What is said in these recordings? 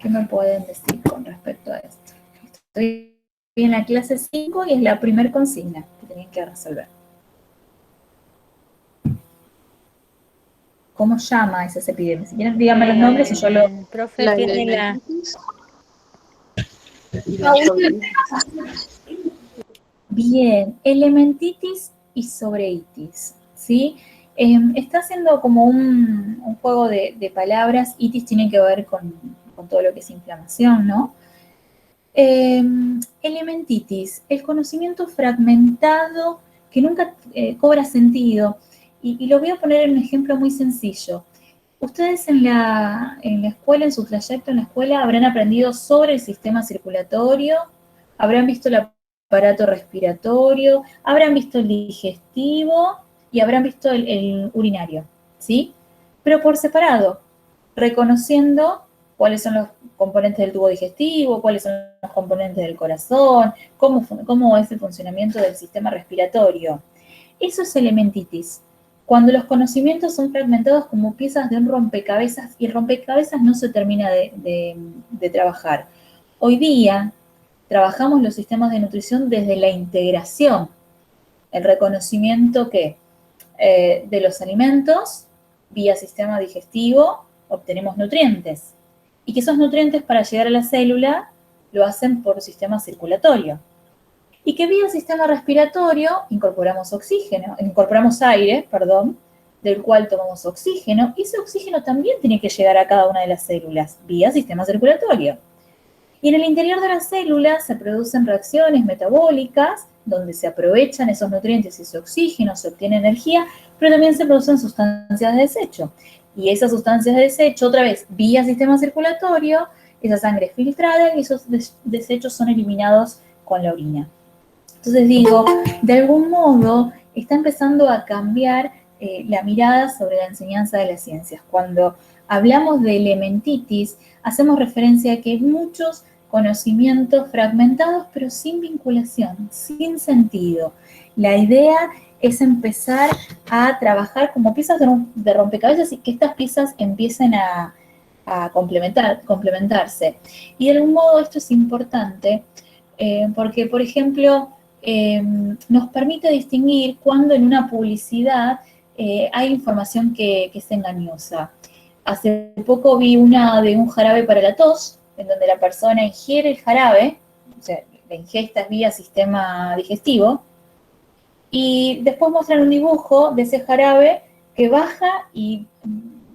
¿Qué me pueden decir con respecto a esto? Estoy en la clase 5 y es la primera consigna que tienen que resolver. ¿Cómo llama esas epidemias? Si quieren, díganme los nombres y yo lo... Profe, La tiene la... elementitis y la sobreitis. Bien, elementitis y sobreitis, ¿sí? Está haciendo como un juego de palabras. Itis tiene que ver con todo lo que es inflamación, ¿no? Elementitis, el conocimiento fragmentado que nunca cobra sentido. Y lo voy a poner en un ejemplo muy sencillo. Ustedes en la escuela, en su trayecto en la escuela, habrán aprendido sobre el sistema circulatorio, habrán visto el aparato respiratorio, habrán visto el digestivo y habrán visto el urinario, ¿sí? Pero por separado, reconociendo cuáles son los componentes del tubo digestivo, cuáles son los componentes del corazón, cómo es el funcionamiento del sistema respiratorio. Eso es elementitis. Cuando los conocimientos son fragmentados como piezas de un rompecabezas, y el rompecabezas no se termina de trabajar. Hoy día trabajamos los sistemas de nutrición desde la integración, el reconocimiento que de los alimentos, vía sistema digestivo, obtenemos nutrientes. Y que esos nutrientes para llegar a la célula lo hacen por sistema circulatorio. Y que vía sistema respiratorio incorporamos aire, del cual tomamos oxígeno, y ese oxígeno también tiene que llegar a cada una de las células, vía sistema circulatorio. Y en el interior de las células se producen reacciones metabólicas, donde se aprovechan esos nutrientes y ese oxígeno, se obtiene energía, pero también se producen sustancias de desecho. Y esas sustancias de desecho, otra vez, vía sistema circulatorio, esa sangre es filtrada y esos desechos son eliminados con la orina. Entonces digo, de algún modo está empezando a cambiar la mirada sobre la enseñanza de las ciencias. Cuando hablamos de elementitis, hacemos referencia a que hay muchos conocimientos fragmentados, pero sin vinculación, sin sentido. La idea es empezar a trabajar como piezas de rompecabezas y que estas piezas empiecen a complementarse. Y de algún modo esto es importante porque, por ejemplo, nos permite distinguir cuando en una publicidad hay información que es engañosa. Hace poco vi una de un jarabe para la tos, en donde la persona ingiere el jarabe, o sea, la ingesta es vía sistema digestivo, y después muestran un dibujo de ese jarabe que baja y,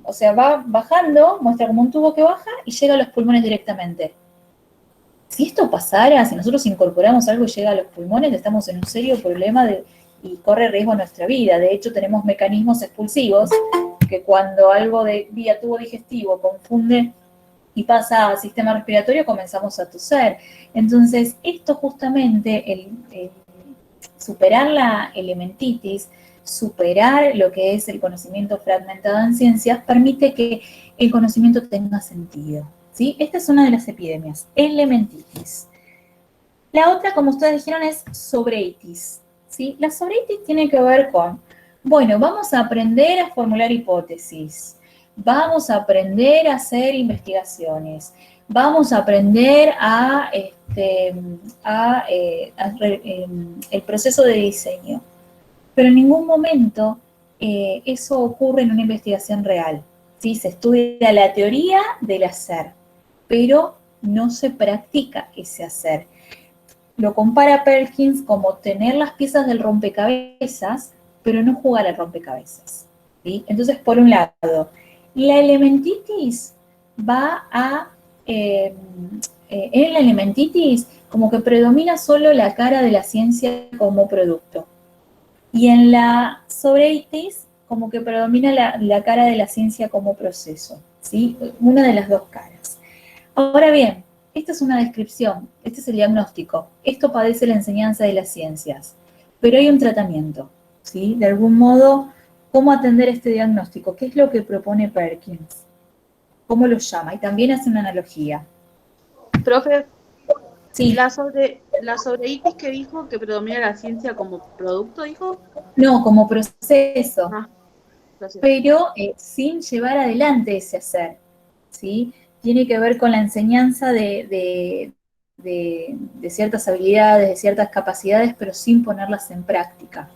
o sea, va bajando, muestra como un tubo que baja y llega a los pulmones directamente. Si esto pasara, si nosotros incorporamos algo y llega a los pulmones, estamos en un serio problema y corre riesgo nuestra vida. De hecho, tenemos mecanismos expulsivos que cuando algo de vía tubo digestivo confunde y pasa al sistema respiratorio, comenzamos a toser. Entonces, esto justamente, el superar la elementitis, superar lo que es el conocimiento fragmentado en ciencias, permite que el conocimiento tenga sentido. ¿Sí? Esta es una de las epidemias, elementitis. La otra, como ustedes dijeron, es sobreitis. ¿Sí? La sobreitis tiene que ver con, bueno, vamos a aprender a formular hipótesis, vamos a aprender a hacer investigaciones, vamos a aprender el proceso de diseño. Pero en ningún momento eso ocurre en una investigación real. ¿Sí? Se estudia la teoría del hacer, pero no se practica ese hacer. Lo compara Perkins como tener las piezas del rompecabezas, pero no jugar al rompecabezas. ¿Sí? Entonces, por un lado, la elementitis va a... en la elementitis como que predomina solo la cara de la ciencia como producto. Y en la sobreitis como que predomina la cara de la ciencia como proceso. ¿Sí? Una de las dos caras. Ahora bien, esta es una descripción, este es el diagnóstico, esto padece la enseñanza de las ciencias, pero hay un tratamiento, ¿sí? De algún modo, ¿cómo atender este diagnóstico? ¿Qué es lo que propone Perkins? ¿Cómo lo llama? Y también hace una analogía. Profe, Sí. la sobreitis que dijo que predomina la ciencia como producto, dijo. No, como proceso, Gracias. pero sin llevar adelante ese hacer, ¿sí? tiene que ver con la enseñanza de ciertas habilidades, de ciertas capacidades, pero sin ponerlas en práctica.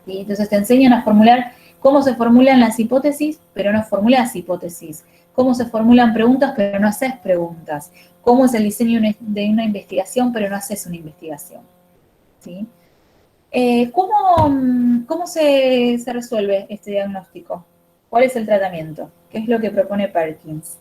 ¿Sí? Entonces te enseñan a formular cómo se formulan las hipótesis, pero no formulas hipótesis. Cómo se formulan preguntas, pero no haces preguntas. Cómo es el diseño de una investigación, pero no haces una investigación. ¿Sí? ¿Cómo se resuelve este diagnóstico? ¿Cuál es el tratamiento? ¿Qué es lo que propone Perkins?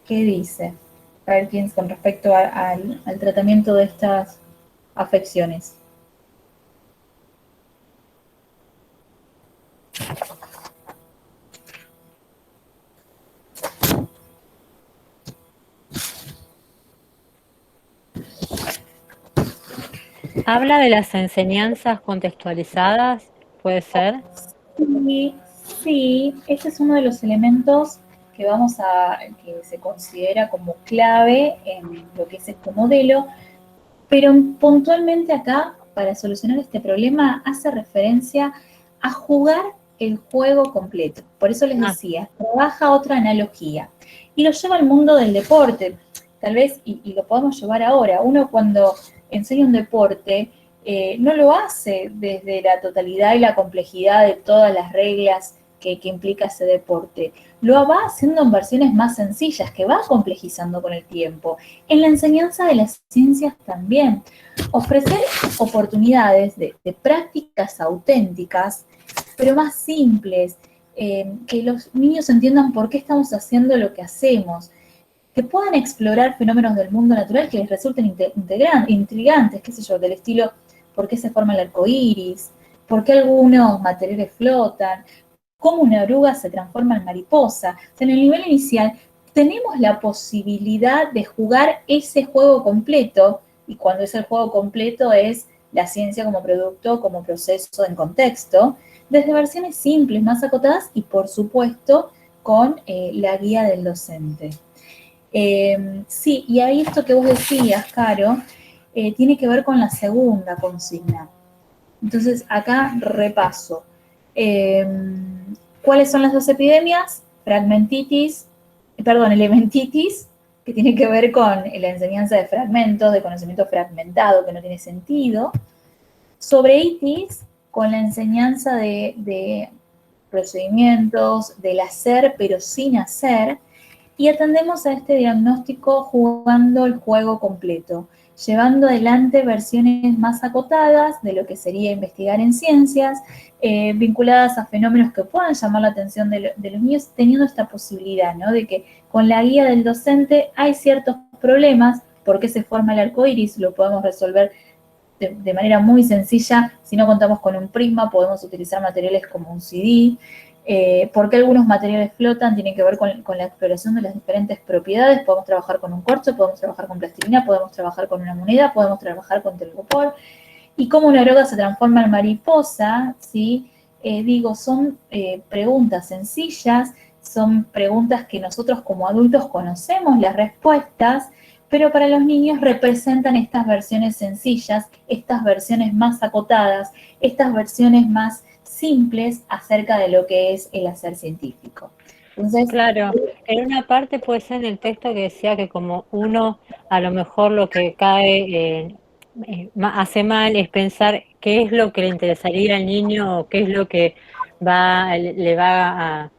¿Qué dice Perkins con respecto al tratamiento de estas afecciones? Habla de las enseñanzas contextualizadas, ¿puede ser? Sí, sí, este es uno de los elementos que que se considera como clave en lo que es este modelo, pero puntualmente acá, para solucionar este problema, hace referencia a jugar el juego completo. Por eso les decía, trabaja otra analogía y lo lleva al mundo del deporte. Tal vez, y lo podemos llevar ahora, uno cuando enseña un deporte, no lo hace desde la totalidad y la complejidad de todas las reglas que implica ese deporte. Lo va haciendo en versiones más sencillas, que va complejizando con el tiempo. En la enseñanza de las ciencias también. Ofrecer oportunidades de prácticas auténticas, pero más simples, que los niños entiendan por qué estamos haciendo lo que hacemos, que puedan explorar fenómenos del mundo natural que les resulten intrigantes, qué sé yo, del estilo, ¿por qué se forma el arco iris? ¿Por qué algunos materiales flotan? ¿Cómo una oruga se transforma en mariposa? O sea, en el nivel inicial tenemos la posibilidad de jugar ese juego completo, y cuando es el juego completo es la ciencia como producto, como proceso en contexto, desde versiones simples, más acotadas y por supuesto con la guía del docente. Sí, y ahí esto que vos decías, Caro, tiene que ver con la segunda consigna. Entonces, acá repaso. ¿Cuáles son las dos epidemias? Elementitis, que tiene que ver con la enseñanza de fragmentos, de conocimiento fragmentado, que no tiene sentido. Sobreitis, con la enseñanza de procedimientos, del hacer, pero sin hacer. Y atendemos a este diagnóstico jugando el juego completo, llevando adelante versiones más acotadas de lo que sería investigar en ciencias, vinculadas a fenómenos que puedan llamar la atención de los niños, teniendo esta posibilidad, ¿no? De que con la guía del docente hay ciertos problemas, por qué se forma el arco iris, lo podemos resolver de manera muy sencilla. Si no contamos con un prisma, podemos utilizar materiales como un CD. ¿Por qué algunos materiales flotan? Tienen que ver con la exploración de las diferentes propiedades. Podemos trabajar con un corcho, podemos trabajar con plastilina, podemos trabajar con una moneda, podemos trabajar con telgopor. Y cómo una oruga se transforma en mariposa, ¿sí? Son preguntas sencillas, son preguntas que nosotros como adultos conocemos las respuestas, pero para los niños representan estas versiones sencillas, estas versiones más acotadas, estas versiones más simples acerca de lo que es el hacer científico. Entonces, claro, en una parte puede ser en el texto que decía que como uno a lo mejor lo que cae, hace mal es pensar qué es lo que le interesaría al niño o qué es lo que le va a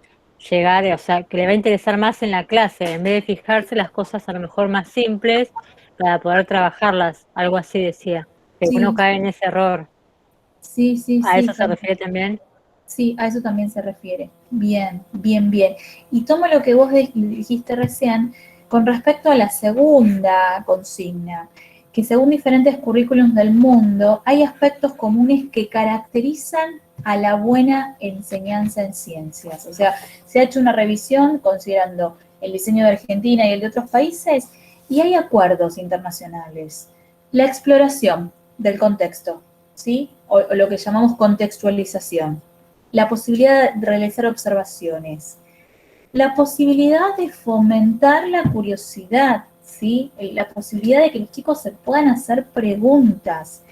llegar, o sea, que le va a interesar más en la clase, en vez de fijarse las cosas a lo mejor más simples para poder trabajarlas, algo así decía, que uno sí, cae en ese error. sí, sí, ¿A sí. eso se refiere también? Sí, a eso también se refiere. Bien, bien, bien. Y tomo lo que vos dijiste recién con respecto a la segunda consigna, que según diferentes currículums del mundo, hay aspectos comunes que caracterizan a la buena enseñanza en ciencias. O sea, se ha hecho una revisión considerando el diseño de Argentina y el de otros países, y hay acuerdos internacionales. La exploración del contexto, ¿sí? O lo que llamamos contextualización, la posibilidad de realizar observaciones, la posibilidad de fomentar la curiosidad, ¿sí? La posibilidad de que los chicos se puedan hacer preguntas.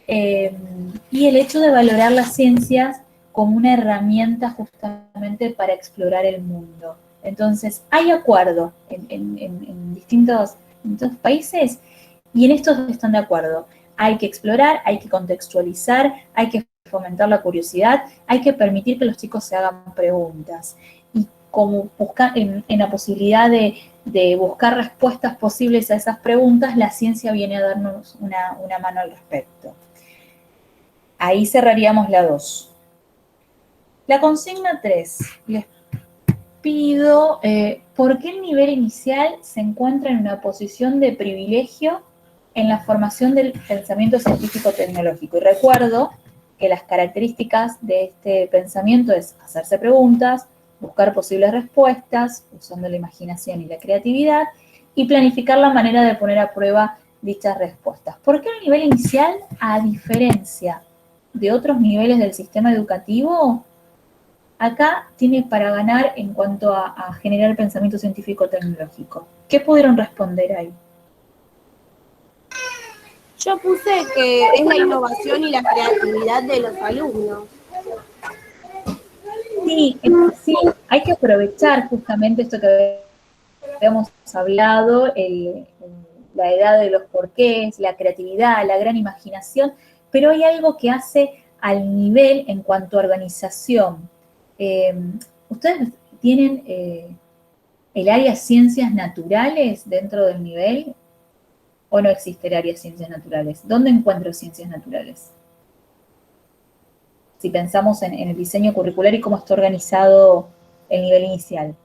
Y el hecho de valorar las ciencias como una herramienta justamente para explorar el mundo. Entonces, hay acuerdo en distintos países y en estos están de acuerdo. Hay que explorar, hay que contextualizar, hay que fomentar la curiosidad, hay que permitir que los chicos se hagan preguntas. Y como buscar en la posibilidad de buscar respuestas posibles a esas preguntas, la ciencia viene a darnos una mano al respecto. Ahí cerraríamos la 2. La consigna 3. Les pido por qué el nivel inicial se encuentra en una posición de privilegio en la formación del pensamiento científico-tecnológico. Y recuerdo que las características de este pensamiento es hacerse preguntas, buscar posibles respuestas, usando la imaginación y la creatividad, y planificar la manera de poner a prueba dichas respuestas. ¿Por qué el nivel inicial, a diferencia de otros niveles del sistema educativo, acá tiene para ganar en cuanto a generar pensamiento científico-tecnológico? ¿Qué pudieron responder ahí? Yo puse que es la innovación y la creatividad de los alumnos. Sí, sí, hay que aprovechar justamente esto que habíamos hablado, la edad de los porqués, la creatividad, la gran imaginación, pero hay algo que hace al nivel en cuanto a organización. ¿Ustedes tienen el área ciencias naturales dentro del nivel o no existe el área ciencias naturales? ¿Dónde encuentro ciencias naturales? Si pensamos en el diseño curricular y cómo está organizado el nivel inicial.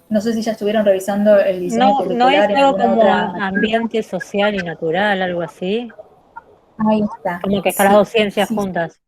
No sé si ya estuvieron revisando el diseño No, no curricular es en algo alguna como otra. ambiente social y natural, algo así. Ahí está. Como que están las dos ciencias juntas.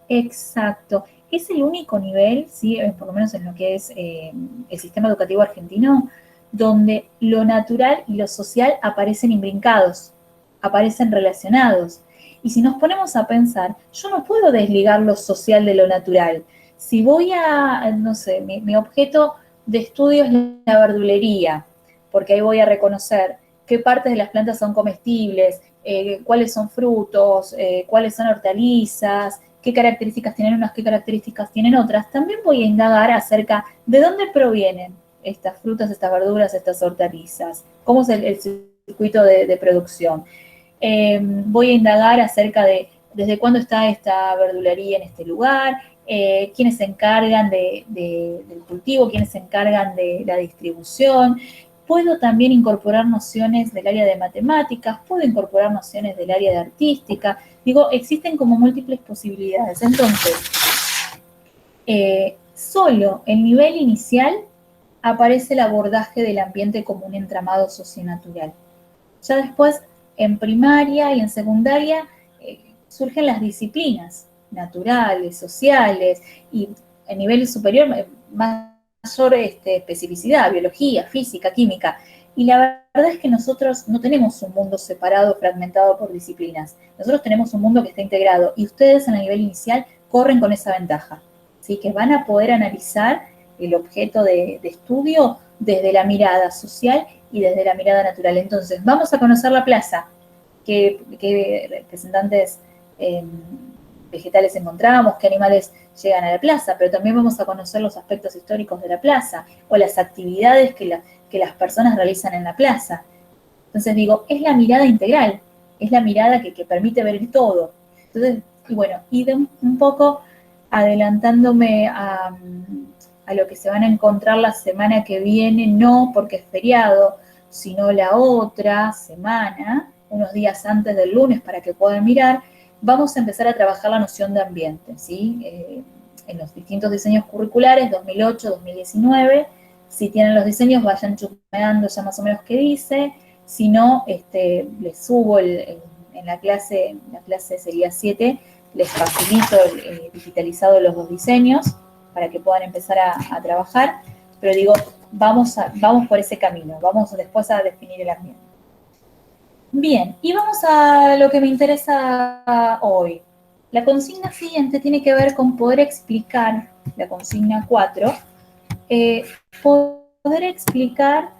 Exacto. Es el único nivel, ¿sí? Por lo menos en lo que es el sistema educativo argentino, donde lo natural y lo social aparecen imbrincados, aparecen relacionados. Y si nos ponemos a pensar, yo no puedo desligar lo social de lo natural. Si voy a, no sé, mi objeto de estudio es la verdulería, porque ahí voy a reconocer qué partes de las plantas son comestibles, cuáles son frutos, cuáles son hortalizas, qué características tienen unas, qué características tienen otras. También voy a indagar acerca de dónde provienen estas frutas, estas verduras, estas hortalizas, cómo es el circuito de producción. Voy a indagar acerca de desde cuándo está esta verdulería en este lugar, quiénes se encargan del cultivo, quiénes se encargan de la distribución. Puedo también incorporar nociones del área de matemáticas, puedo incorporar nociones del área de artística. Digo, existen como múltiples posibilidades. Entonces, solo en nivel inicial aparece el abordaje del ambiente como un entramado socionatural. Ya después, en primaria y en secundaria, surgen las disciplinas naturales, sociales, y en nivel superior, mayor especificidad, biología, física, química. Y la verdad es que nosotros no tenemos un mundo separado, fragmentado por disciplinas. Nosotros tenemos un mundo que está integrado y ustedes en el nivel inicial corren con esa ventaja, ¿sí? Que van a poder analizar el objeto de estudio desde la mirada social y desde la mirada natural. Entonces, vamos a conocer la plaza, qué representantes vegetales encontramos, qué animales llegan a la plaza, pero también vamos a conocer los aspectos históricos de la plaza o las actividades que las personas realizan en la plaza. Entonces digo, es la mirada integral, es la mirada que permite ver el todo. Entonces, y bueno, y de un poco adelantándome a lo que se van a encontrar la semana que viene, no porque es feriado, sino la otra semana, unos días antes del lunes para que puedan mirar, vamos a empezar a trabajar la noción de ambiente, ¿sí? En los distintos diseños curriculares, 2008, 2019, si tienen los diseños vayan chusmeando ya más o menos qué dice, si no, les subo en la clase sería 7, les facilito digitalizado los dos diseños para que puedan empezar a trabajar, pero digo, vamos por ese camino, vamos después a definir el ambiente. Bien, y vamos a lo que me interesa hoy. La consigna siguiente tiene que ver con poder explicar, la consigna 4, poder explicar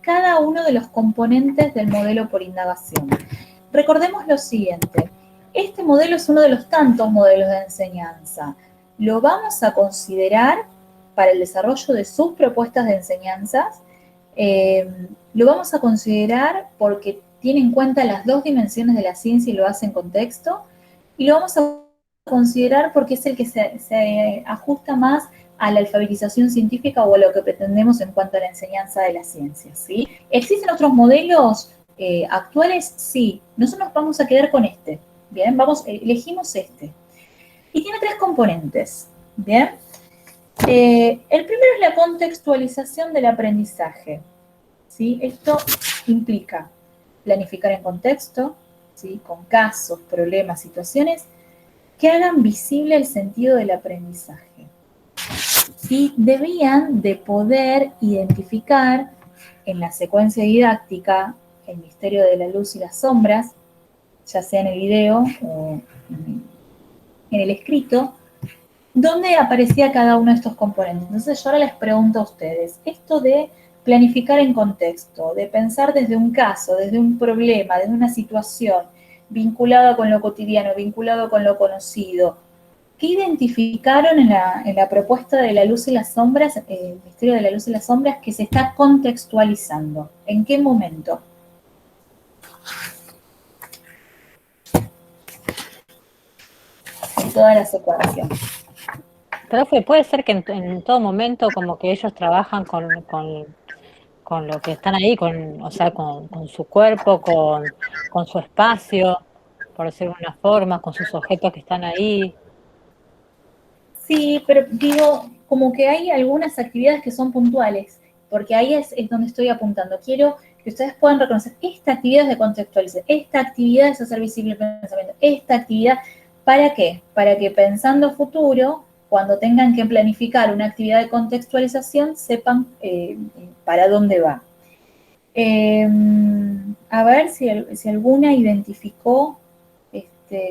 cada uno de los componentes del modelo por indagación. Recordemos lo siguiente, este modelo es uno de los tantos modelos de enseñanza. Lo vamos a considerar para el desarrollo de sus propuestas de enseñanzas. Lo vamos a considerar porque tiene en cuenta las dos dimensiones de la ciencia y lo hace en contexto. Y lo vamos a considerar porque es el que se ajusta más a la alfabetización científica o a lo que pretendemos en cuanto a la enseñanza de las ciencias, ¿sí? ¿Existen otros modelos actuales? Sí. Nosotros nos vamos a quedar con este, ¿bien? Elegimos este. Y tiene 3 componentes, ¿bien? El primero es la contextualización del aprendizaje, ¿sí? Esto implica planificar en contexto, ¿sí? Con casos, problemas, situaciones que hagan visible el sentido del aprendizaje. Y debían de poder identificar en la secuencia didáctica el misterio de la luz y las sombras, ya sea en el video o en el escrito, donde aparecía cada uno de estos componentes. Entonces yo ahora les pregunto a ustedes, esto de planificar en contexto, de pensar desde un caso, desde un problema, desde una situación, vinculada con lo cotidiano, vinculado con lo conocido, ¿qué identificaron en la propuesta de la luz y las sombras, el misterio de la luz y las sombras, que se está contextualizando? ¿En qué momento? En toda la secuencia. Profe, puede ser que en todo momento como que ellos trabajan con lo que están ahí, o sea, con su cuerpo, con su espacio, por decirlo de una forma, con sus objetos que están ahí. Sí, pero digo, como que hay algunas actividades que son puntuales, porque ahí es donde estoy apuntando. Quiero que ustedes puedan reconocer, esta actividad es de contextualizar, esta actividad es hacer visible el pensamiento, esta actividad, ¿para qué? Para que pensando futuro, cuando tengan que planificar una actividad de contextualización, sepan para dónde va. A ver si alguna identificó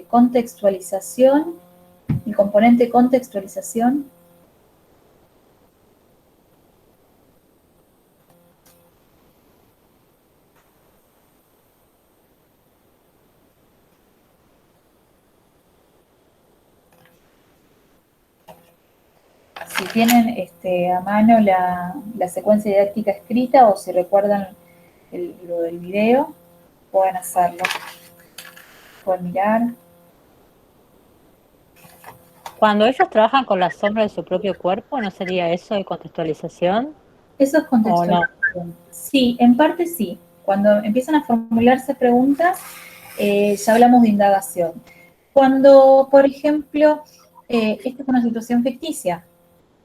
contextualización, el componente contextualización. Si tienen a mano la secuencia didáctica escrita o si recuerdan lo del video, pueden hacerlo. Pueden mirar. Cuando ellos trabajan con la sombra de su propio cuerpo, ¿no sería eso de contextualización? Eso es contextualización. No. Sí, en parte sí. Cuando empiezan a formularse preguntas, ya hablamos de indagación. Cuando, por ejemplo, esta es una situación ficticia.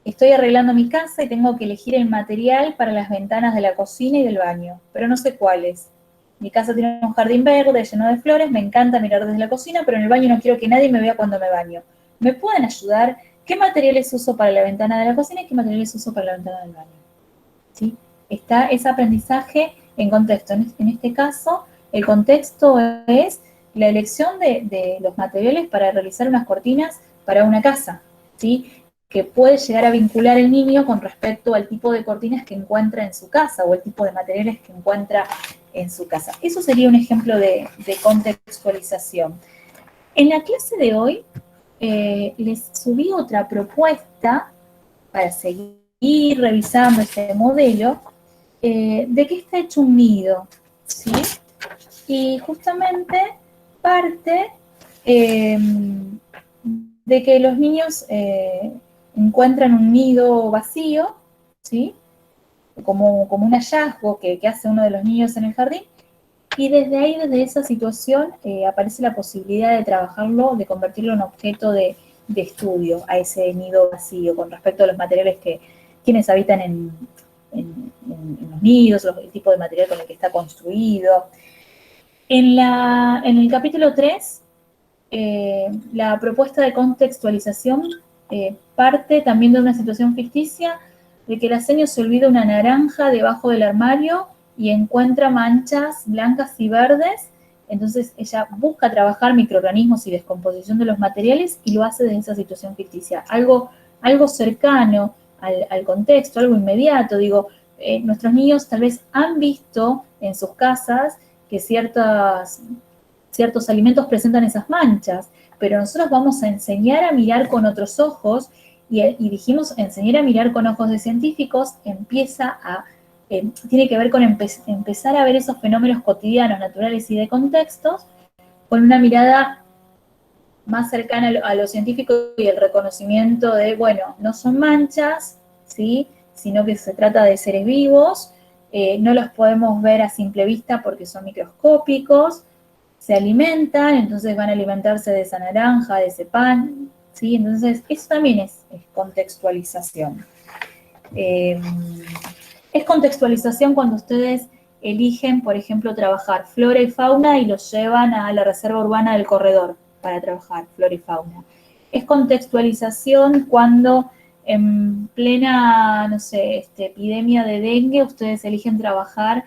Estoy arreglando mi casa y tengo que elegir el material para las ventanas de la cocina y del baño, pero no sé cuáles. Mi casa tiene un jardín verde lleno de flores, me encanta mirar desde la cocina, pero en el baño no quiero que nadie me vea cuando me baño. ¿Me pueden ayudar? ¿Qué materiales uso para la ventana de la cocina y qué materiales uso para la ventana del baño? ¿Sí? Está ese aprendizaje en contexto. En este caso, el contexto es la elección de los materiales para realizar unas cortinas para una casa, ¿sí? Que puede llegar a vincular el niño con respecto al tipo de cortinas que encuentra en su casa o el tipo de materiales que encuentra en su casa. Eso sería un ejemplo de contextualización. En la clase de hoy les subí otra propuesta para seguir revisando este modelo de que está hecho un nido, ¿sí? Y justamente parte de que los niños encuentran un nido vacío, ¿sí? Como un hallazgo que hace uno de los niños en el jardín, y desde esa situación, aparece la posibilidad de trabajarlo, de convertirlo en objeto de estudio a ese nido vacío, con respecto a los materiales quienes habitan en los nidos, el tipo de material con el que está construido. En el capítulo 3, la propuesta de contextualización parte también de una situación ficticia, de que la seño se olvida una naranja debajo del armario y encuentra manchas blancas y verdes Entonces ella busca trabajar microorganismos y descomposición de los materiales y lo hace desde esa situación ficticia. Algo cercano al contexto, algo inmediato. Digo, nuestros niños tal vez han visto en sus casas que ciertos alimentos presentan esas manchas, pero nosotros vamos a enseñar a mirar con otros ojos y dijimos, enseñar a mirar con ojos de científicos tiene que ver con empezar a ver esos fenómenos cotidianos, naturales y de contextos, con una mirada más cercana a lo científico y el reconocimiento de, bueno, no son manchas, ¿sí?, sino que se trata de seres vivos, no los podemos ver a simple vista porque son microscópicos, se alimentan, entonces van a alimentarse de esa naranja, de ese pan, ¿sí? Entonces, eso también es contextualización. Es contextualización cuando ustedes eligen, por ejemplo, trabajar flora y fauna y los llevan a la reserva urbana del corredor para trabajar flora y fauna. Es contextualización cuando en plena, no sé, epidemia de dengue, ustedes eligen trabajar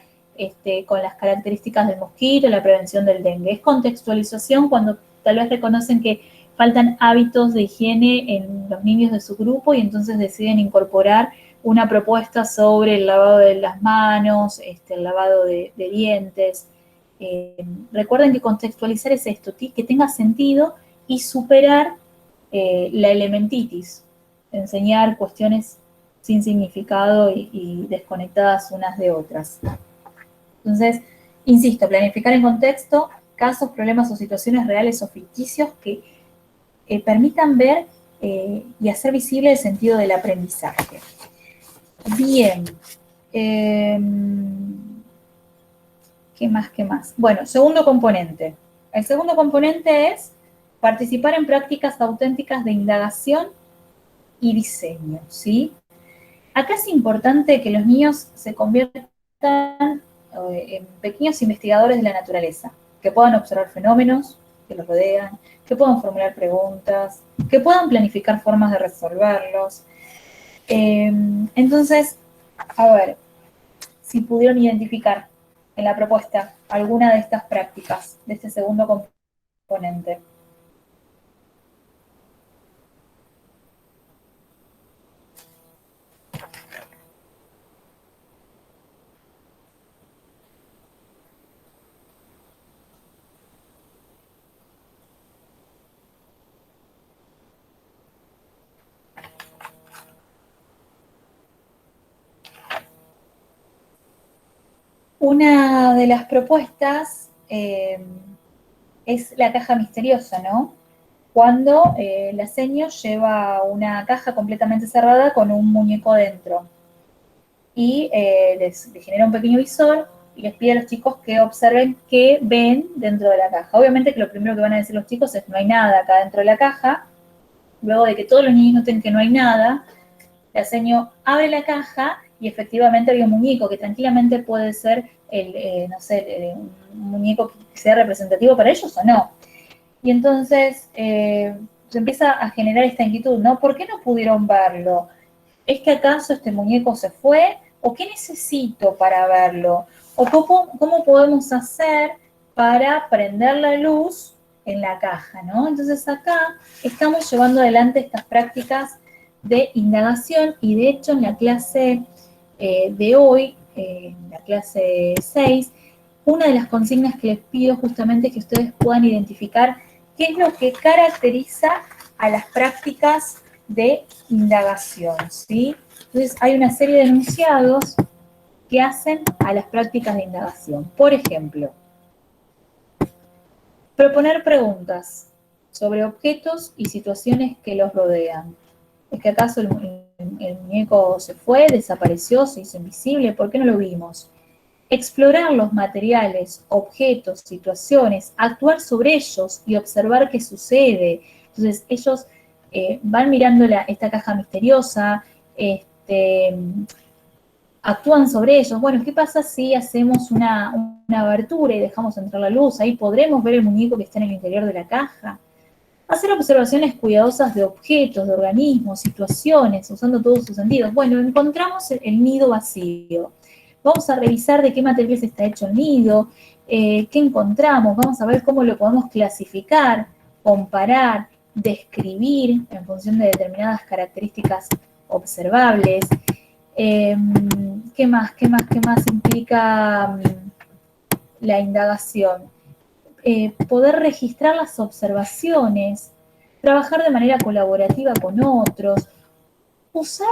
con las características del mosquito, la prevención del dengue. Es contextualización cuando tal vez reconocen que faltan hábitos de higiene en los niños de su grupo y entonces deciden incorporar una propuesta sobre el lavado de las manos, el lavado de dientes. Recuerden que contextualizar es esto, que tenga sentido y superar la elementitis, enseñar cuestiones sin significado y desconectadas unas de otras. Entonces, insisto, planificar en contexto casos, problemas o situaciones reales o ficticios que permitan ver y hacer visible el sentido del aprendizaje. Bien. ¿Qué más? Bueno, segundo componente. El segundo componente es participar en prácticas auténticas de indagación y diseño, ¿sí? Acá es importante que los niños se conviertan en pequeños investigadores de la naturaleza, que puedan observar fenómenos que los rodean, que puedan formular preguntas, que puedan planificar formas de resolverlos. Entonces, a ver, si pudieron identificar en la propuesta alguna de estas prácticas, de este segundo componente. Una de las propuestas es la caja misteriosa, ¿no? Cuando la seño lleva una caja completamente cerrada con un muñeco dentro y les genera un pequeño visor y les pide a los chicos que observen qué ven dentro de la caja. Obviamente que lo primero que van a decir los chicos es no hay nada acá dentro de la caja. Luego de que todos los niños noten que no hay nada, la seño abre la caja y efectivamente había un muñeco que tranquilamente puede ser un muñeco que sea representativo para ellos o no. Y entonces se empieza a generar esta inquietud, ¿no? ¿Por qué no pudieron verlo? ¿Es que acaso este muñeco se fue? ¿O qué necesito para verlo? ¿O cómo podemos hacer para prender la luz en la caja, ¿no? Entonces acá estamos llevando adelante estas prácticas de indagación y de hecho en la clase de hoy, en la clase 6, una de las consignas que les pido justamente es que ustedes puedan identificar qué es lo que caracteriza a las prácticas de indagación, ¿sí? Entonces hay una serie de enunciados que hacen a las prácticas de indagación. Por ejemplo, proponer preguntas sobre objetos y situaciones que los rodean. ¿Es que acaso el muñeco se fue, desapareció, se hizo invisible? ¿Por qué no lo vimos? Explorar los materiales, objetos, situaciones, actuar sobre ellos y observar qué sucede. Entonces, ellos van mirando esta caja misteriosa, actúan sobre ellos. Bueno, ¿qué pasa si hacemos una abertura y dejamos entrar la luz? Ahí podremos ver el muñeco que está en el interior de la caja. Hacer observaciones cuidadosas de objetos, de organismos, situaciones, usando todos sus sentidos. Bueno, encontramos el nido vacío. Vamos a revisar de qué materiales está hecho el nido, qué encontramos, vamos a ver cómo lo podemos clasificar, comparar, describir en función de determinadas características observables. ¿Qué más implica la indagación? Poder registrar las observaciones, trabajar de manera colaborativa con otros, usar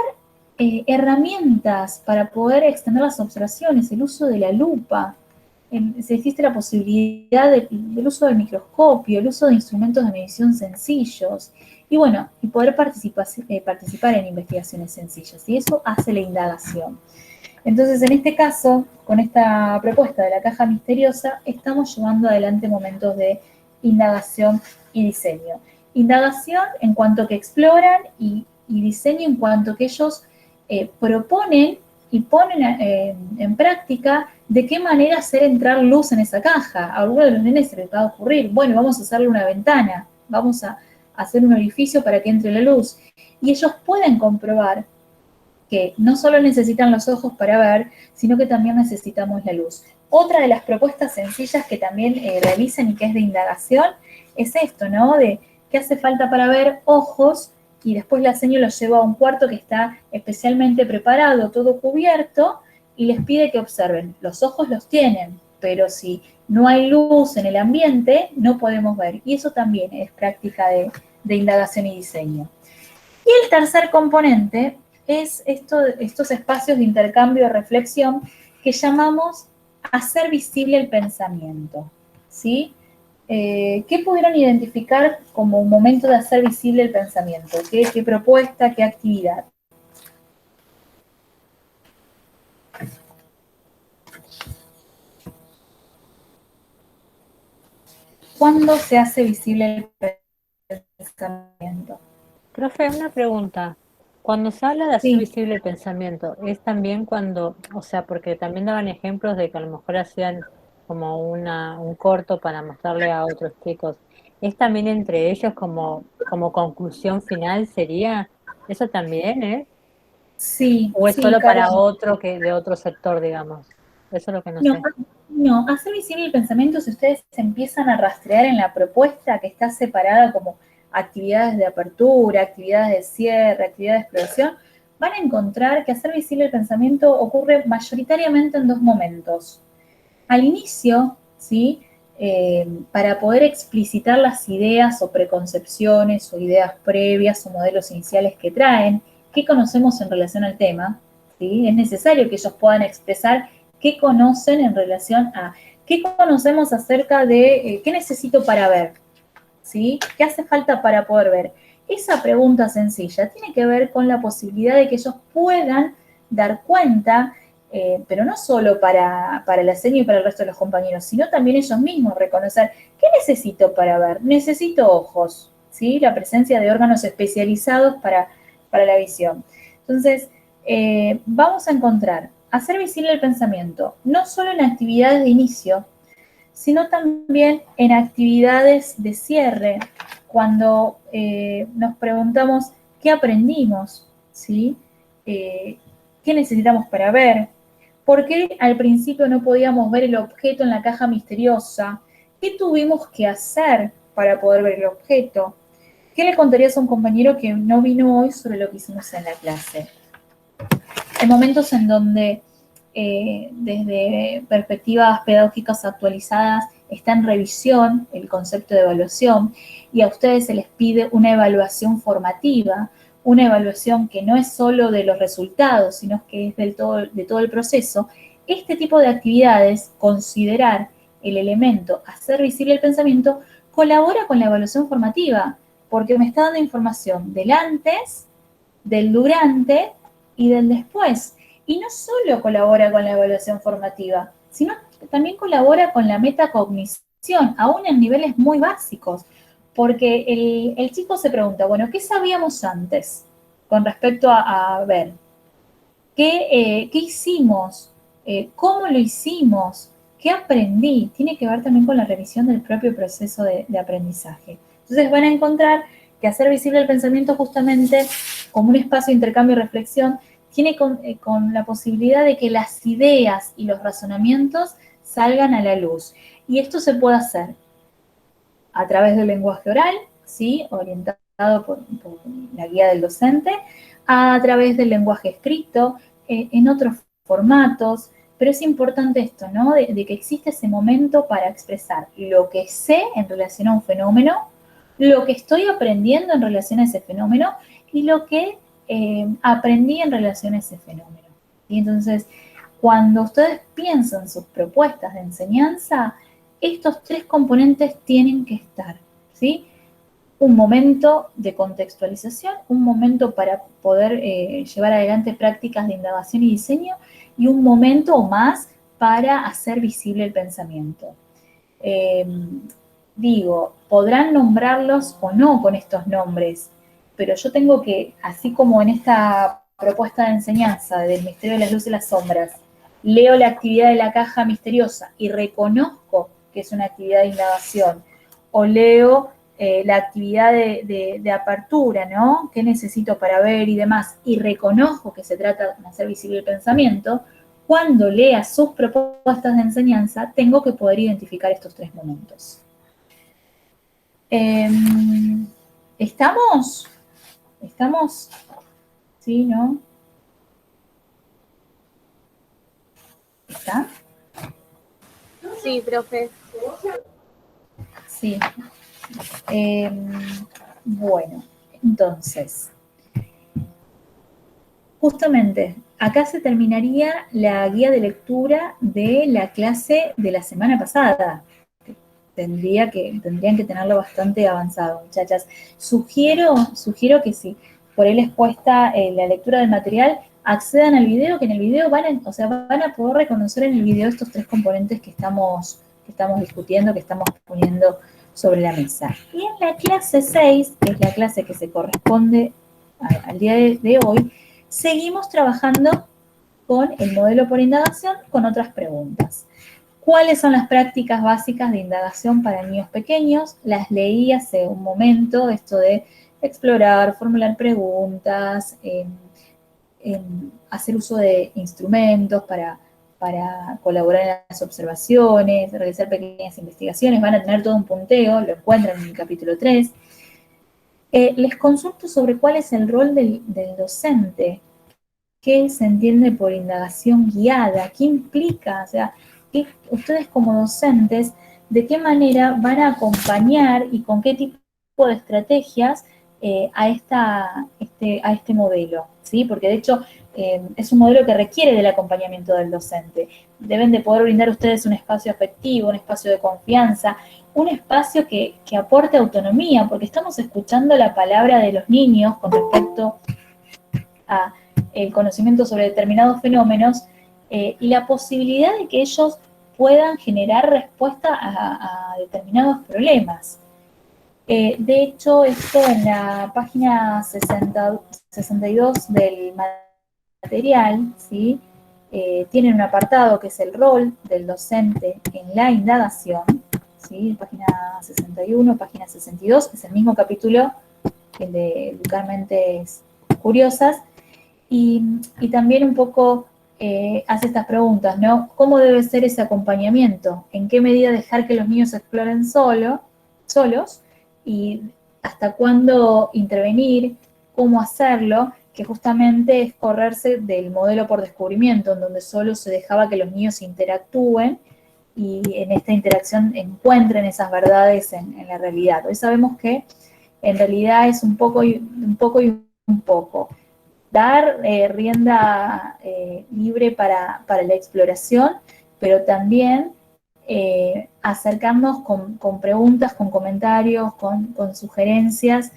herramientas para poder extender las observaciones, el uso de la lupa, existe la posibilidad del uso del microscopio, el uso de instrumentos de medición sencillos, y bueno, y poder participar en investigaciones sencillas, y eso hace la indagación. Entonces, en este caso, con esta propuesta de la caja misteriosa, estamos llevando adelante momentos de indagación y diseño. Indagación en cuanto que exploran y diseño en cuanto que ellos proponen y ponen en práctica de qué manera hacer entrar luz en esa caja. A alguno de los nenes se les va a ocurrir, bueno, vamos a hacerle una ventana, vamos a hacer un orificio para que entre la luz. Y ellos pueden comprobar que no solo necesitan los ojos para ver, sino que también necesitamos la luz. Otra de las propuestas sencillas que también realizan y que es de indagación es esto, ¿no? De qué hace falta para ver ojos, y después la seño los lleva a un cuarto que está especialmente preparado, todo cubierto, y les pide que observen. Los ojos los tienen, pero si no hay luz en el ambiente, no podemos ver. Y eso también es práctica de indagación y diseño. Y el tercer componente es estos espacios de intercambio y reflexión que llamamos hacer visible el pensamiento, ¿sí? ¿Qué pudieron identificar como un momento de hacer visible el pensamiento? ¿Qué propuesta, qué actividad? ¿Cuándo se hace visible el pensamiento? Profe, una pregunta. Cuando se habla de hacer Sí. visible el pensamiento, es también cuando, o sea, porque también daban ejemplos de que a lo mejor hacían como un corto para mostrarle a otros chicos. ¿Es también entre ellos como conclusión final sería? ¿Eso también es? Sí, ¿O es sí, solo para Carlos. otro que de otro sector, digamos? Eso es lo que no sé. No, hacer visible el pensamiento, si ustedes empiezan a rastrear en la propuesta que está separada como actividades de apertura, actividades de cierre, actividades de exploración, van a encontrar que hacer visible el pensamiento ocurre mayoritariamente en dos momentos. Al inicio, ¿sí? Para poder explicitar las ideas o preconcepciones o ideas previas o modelos iniciales que traen, qué conocemos en relación al tema, ¿sí? Es necesario que ellos puedan expresar qué conocen en relación a, qué conocemos acerca de qué necesito para ver, ¿sí? ¿Qué hace falta para poder ver? Esa pregunta sencilla tiene que ver con la posibilidad de que ellos puedan dar cuenta, pero no solo para la seño y para el resto de los compañeros, sino también ellos mismos reconocer, ¿qué necesito para ver? Necesito ojos, ¿sí? La presencia de órganos especializados para la visión. Entonces, vamos a encontrar, hacer visible el pensamiento, no solo en actividades de inicio, sino también en actividades de cierre, cuando nos preguntamos qué aprendimos, ¿sí? ¿Qué necesitamos para ver? ¿Por qué al principio no podíamos ver el objeto en la caja misteriosa? ¿Qué tuvimos que hacer para poder ver el objeto? ¿Qué le contarías a un compañero que no vino hoy sobre lo que hicimos en la clase? Hay momentos en donde desde perspectivas pedagógicas actualizadas está en revisión el concepto de evaluación y a ustedes se les pide una evaluación formativa, una evaluación que no es solo de los resultados, sino que es de todo el proceso. Este tipo de actividades, considerar el elemento, hacer visible el pensamiento, colabora con la evaluación formativa, porque me está dando información del antes, del durante y del después. Y no solo colabora con la evaluación formativa, sino que también colabora con la metacognición, aún en niveles muy básicos, porque el chico se pregunta, bueno, ¿qué sabíamos antes con respecto a ver? ¿Qué hicimos? ¿Cómo lo hicimos? ¿Qué aprendí? Tiene que ver también con la revisión del propio proceso de aprendizaje. Entonces van a encontrar que hacer visible el pensamiento justamente como un espacio de intercambio y reflexión tiene con la posibilidad de que las ideas y los razonamientos salgan a la luz. Y esto se puede hacer a través del lenguaje oral, ¿sí? Orientado por la guía del docente, a través del lenguaje escrito, en otros formatos, pero es importante esto, ¿no? De que existe ese momento para expresar lo que sé en relación a un fenómeno, lo que estoy aprendiendo en relación a ese fenómeno y lo que aprendí en relación a ese fenómeno. Y entonces, cuando ustedes piensan sus propuestas de enseñanza, estos tres componentes tienen que estar, ¿sí? Un momento de contextualización, un momento para poder llevar adelante prácticas de indagación y diseño, y un momento o más para hacer visible el pensamiento. Podrán nombrarlos o no con estos nombres, pero yo tengo que, así como en esta propuesta de enseñanza del misterio de las luces y las sombras, leo la actividad de la caja misteriosa y reconozco que es una actividad de indagación, o leo la actividad de apertura, ¿no? ¿Qué necesito para ver y demás? Y reconozco que se trata de hacer visible el pensamiento. Cuando lea sus propuestas de enseñanza, tengo que poder identificar estos tres momentos. ¿Estamos? ¿Estamos? ¿Sí, no? ¿Está? Sí, profe. Sí. Bueno, entonces, justamente, acá se terminaría la guía de lectura de la clase de la semana pasada. Tendrían que tenerlo bastante avanzado, muchachas. Sugiero que si por ahí les cuesta la lectura del material, accedan al video, que en el video van a poder reconocer en el video estos tres componentes que estamos discutiendo, que estamos poniendo sobre la mesa. Y en la clase 6, que es la clase que se corresponde al día de hoy, seguimos trabajando con el modelo por indagación, con otras preguntas. ¿Cuáles son las prácticas básicas de indagación para niños pequeños? Las leí hace un momento, esto de explorar, formular preguntas, hacer uso de instrumentos para colaborar en las observaciones, realizar pequeñas investigaciones. Van a tener todo un punteo, lo encuentran en el capítulo 3. Les consulto sobre cuál es el rol del docente. ¿Qué se entiende por indagación guiada? ¿Qué implica? O sea, ustedes como docentes, ¿de qué manera van a acompañar y con qué tipo de estrategias a este modelo? ¿Sí? Porque de hecho es un modelo que requiere del acompañamiento del docente. Deben de poder brindar ustedes un espacio afectivo, un espacio de confianza, un espacio que aporte autonomía, porque estamos escuchando la palabra de los niños con respecto a el conocimiento sobre determinados fenómenos y la posibilidad de que ellos puedan generar respuesta a determinados problemas. De hecho, esto en la página 62 del material, ¿sí? Tienen un apartado que es el rol del docente en la indagación, ¿sí? Página 61, página 62, es el mismo capítulo que el de Educar Mentes Curiosas, y también un poco hace estas preguntas, ¿no? ¿Cómo debe ser ese acompañamiento? ¿En qué medida dejar que los niños exploren solos? ¿Y hasta cuándo intervenir? ¿Cómo hacerlo? Que justamente es correrse del modelo por descubrimiento, en donde solo se dejaba que los niños interactúen y en esta interacción encuentren esas verdades en la realidad. Hoy sabemos que en realidad es un poco y un poco. Dar rienda libre para la exploración, pero también acercarnos con preguntas, con comentarios, con sugerencias,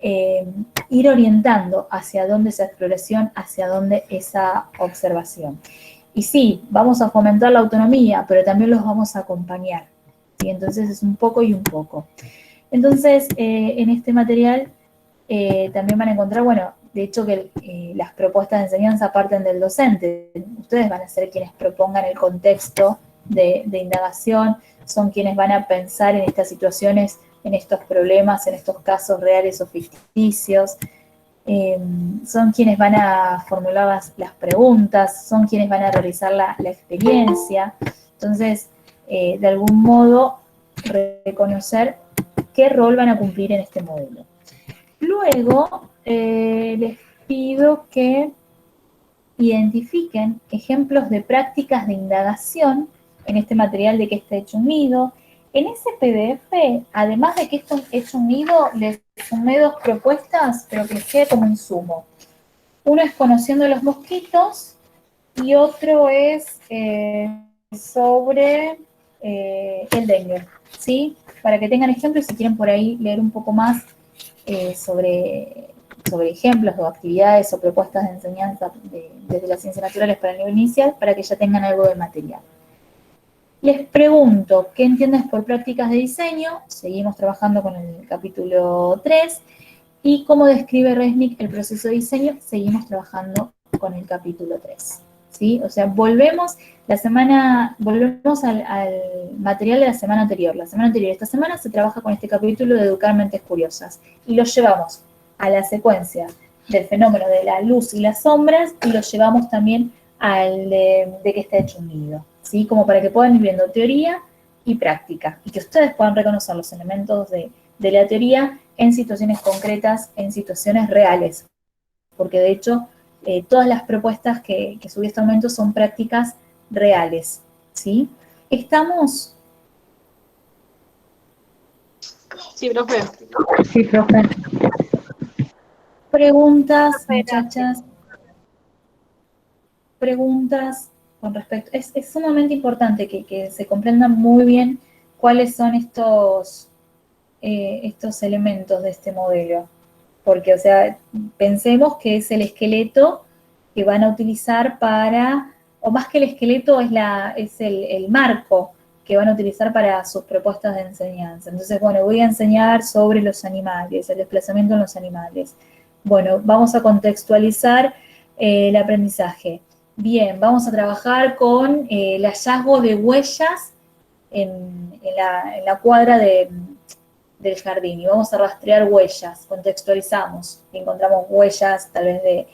ir orientando hacia dónde esa exploración, hacia dónde esa observación. Y sí, vamos a fomentar la autonomía, pero también los vamos a acompañar. ¿Sí? Entonces es un poco y un poco. Entonces, en este material también van a encontrar, bueno, de hecho que las propuestas de enseñanza parten del docente. Ustedes van a ser quienes propongan el contexto de indagación, son quienes van a pensar en estas situaciones, en estos problemas, en estos casos reales o ficticios. Son quienes van a formular las preguntas, son quienes van a realizar la experiencia. Entonces, de algún modo reconocer qué rol van a cumplir en este modelo. Luego, les pido que identifiquen ejemplos de prácticas de indagación en este material de qué está hecho un nido. En ese PDF, además de que esto es hecho un nido, les sumé 2 propuestas, pero que les quede como insumo. Uno es conociendo los mosquitos y otro es sobre el dengue, ¿sí? Para que tengan ejemplos, si quieren por ahí leer un poco más sobre ejemplos o actividades o propuestas de enseñanza desde las ciencias naturales para el nivel inicial, para que ya tengan algo de material. Les pregunto, ¿qué entiendes por prácticas de diseño? Seguimos trabajando con el capítulo 3. ¿Y cómo describe Resnick el proceso de diseño? Seguimos trabajando con el capítulo 3. ¿Sí? O sea, volvemos al material de la semana anterior. Esta semana se trabaja con este capítulo de Educar Mentes Curiosas. Y lo llevamos a la secuencia del fenómeno de la luz y las sombras, y lo llevamos también al de qué está hecho un nido, ¿sí? Como para que puedan ir viendo teoría y práctica, y que ustedes puedan reconocer los elementos de la teoría en situaciones concretas, en situaciones reales, porque de hecho todas las propuestas que subí hasta el momento son prácticas reales, ¿sí? ¿Estamos? Sí, profe. Sí, profe. Preguntas, muchachas. Preguntas con respecto. Es sumamente importante que se comprendan muy bien cuáles son estos elementos de este modelo. Porque, o sea, pensemos que es el esqueleto que van a utilizar para, o más que el esqueleto, es el marco que van a utilizar para sus propuestas de enseñanza. Entonces, bueno, voy a enseñar sobre los animales, el desplazamiento en los animales. Bueno, vamos a contextualizar el aprendizaje. Bien, vamos a trabajar con el hallazgo de huellas en la cuadra del jardín, y vamos a rastrear huellas, contextualizamos, encontramos huellas tal vez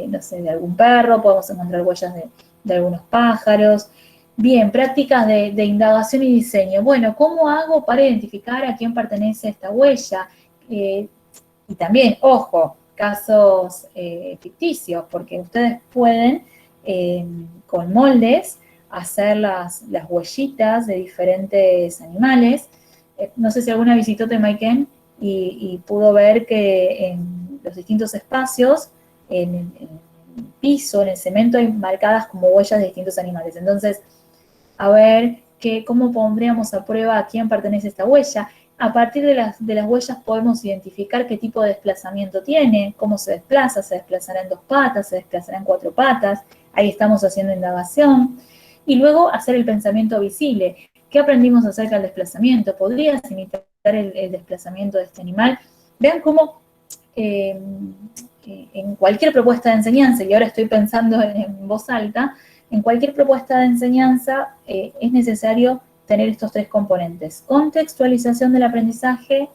no sé, de algún perro, podemos encontrar huellas de algunos pájaros. Bien, prácticas de indagación y diseño. Bueno, ¿cómo hago para identificar a quién pertenece esta huella? Y también, ojo, casos ficticios, porque ustedes pueden, con moldes, hacer las huellitas de diferentes animales. No sé si alguna visitó Temaiken y pudo ver que en los distintos espacios, en el piso, en el cemento, hay marcadas como huellas de distintos animales. Entonces, a ver cómo pondríamos a prueba a quién pertenece esta huella. A partir de las huellas podemos identificar qué tipo de desplazamiento tiene, cómo se desplazará en 2 patas, se desplazará en 4 patas, ahí estamos haciendo indagación. Y luego hacer el pensamiento visible. ¿Qué aprendimos acerca del desplazamiento? ¿Podrías imitar el desplazamiento de este animal? Vean cómo en cualquier propuesta de enseñanza, y ahora estoy pensando en voz alta, en cualquier propuesta de enseñanza es necesario tener estos 3 componentes: contextualización del aprendizaje,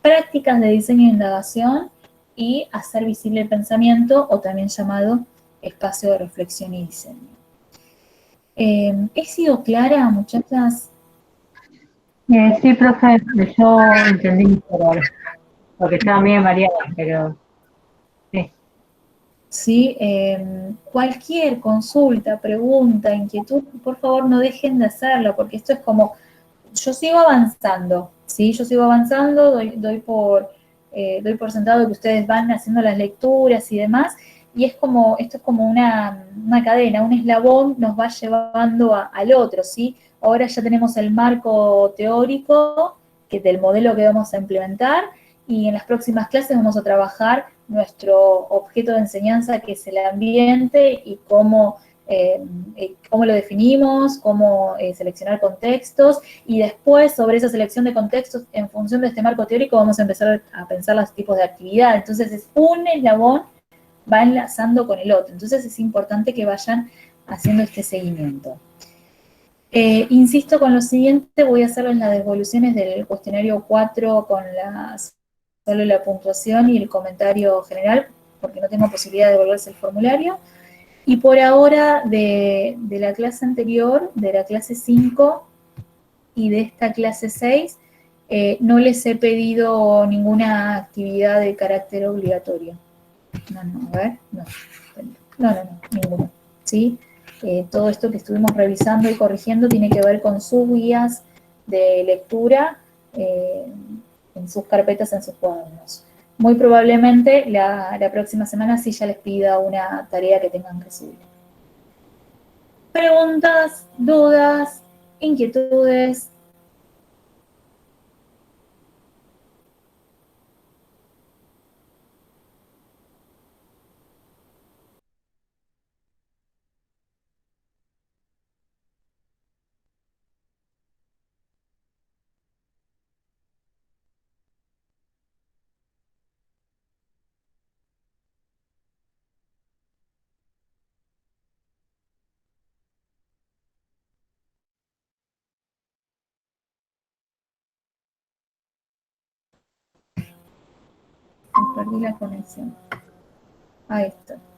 prácticas de diseño e indagación, y hacer visible el pensamiento, o también llamado espacio de reflexión y diseño. ¿He sido clara, muchachas? Sí, profe, yo entendí por porque estaba bien variada, pero sí. ¿Sí? Cualquier consulta, pregunta, inquietud, por favor no dejen de hacerlo, porque esto es como, yo sigo avanzando, ¿sí? Yo sigo avanzando, doy por sentado que ustedes van haciendo las lecturas y demás, y esto es como una cadena, un eslabón nos va llevando al otro, ¿sí? Ahora ya tenemos el marco teórico del modelo que vamos a implementar, y en las próximas clases vamos a trabajar nuestro objeto de enseñanza, que es el ambiente, y cómo lo definimos, cómo seleccionar contextos, y después sobre esa selección de contextos, en función de este marco teórico, vamos a empezar a pensar los tipos de actividad. Entonces es un eslabón, va enlazando con el otro. Entonces es importante que vayan haciendo este seguimiento. Insisto con lo siguiente, voy a hacerles las devoluciones del cuestionario 4 con solo la puntuación y el comentario general, porque no tengo posibilidad de devolverse el formulario. Y por ahora de la clase anterior, de la clase 5 y de esta clase 6, no les he pedido ninguna actividad de carácter obligatorio. No, a ver, no, ninguno, ¿sí? Todo esto que estuvimos revisando y corrigiendo tiene que ver con sus guías de lectura en sus carpetas, en sus cuadernos. Muy probablemente la próxima semana sí ya les pida una tarea que tengan que subir. Preguntas, dudas, inquietudes. Perdí la conexión. Ahí está.